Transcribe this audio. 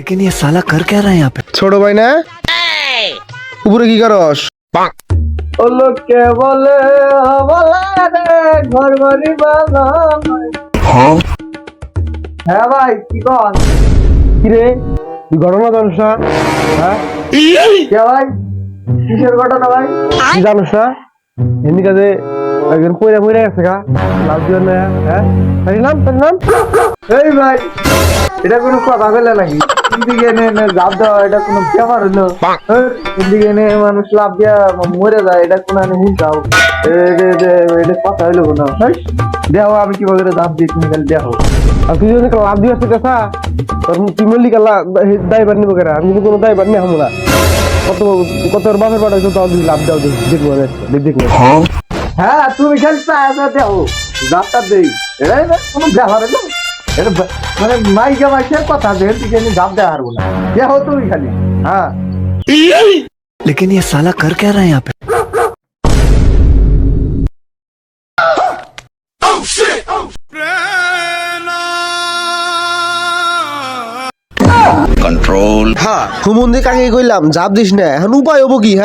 लेकिन ये साला कर क्या रहा है यहाँ पे? ছোট ভাই না উপরে কি করস ও লোকে বলে বলে রে ঘর বাড়ি বানাই। হ্যাঁ ভাই কি কর? কি রে তুই ঘটনা জানিস না হ্যাঁ কে ভাই? কিসের ঘটনা ভাই? কি জানিস না এমনি কাজে একজন পয়রা পয়রা গেছে গা লাভ দিবেন না হ্যাঁ তাই নাম এই ভাই এটা কোনো কথা বলে নাকি? দিকে এনে লাভ দেওয়া এটা কোনো ব্যাপার হলো? দিকে এনে মানুষ লাভ দিয়া মরে যায় এটা কোনো আমি হুঁচাও এটা কথা হইলো কোনো? দেহ আমি কি বলে লাভ দিই তুমি খালি দেহ। আর তুই যদি লাভ দিয়ে আসতে গেছা তোর তুই মল্লিক দায়বার নিবো কেন আমি কিন্তু কোনো দায়বার নিয়ে হামো না কত কত বাপের পাঠাই তো তাও লাভ দাও দেখবো দেখবো হ্যাঁ তুমি খালি দেহ লাভটা দেই এটাই না কোনো ব্যাপার হলো? এটা মানে মাইকা মাইকের কথা যে দিকে এনে লাভ দেওয়া হারবো না দেহ তুমি খালি। হ্যাঁ लेकिन ये साला कर क्या रहा है यहाँ पे? হ্যাঁ হুমন্দি কাকে কইলাম জাপ দিস না এখন উপায় হবো কি হ্যাঁ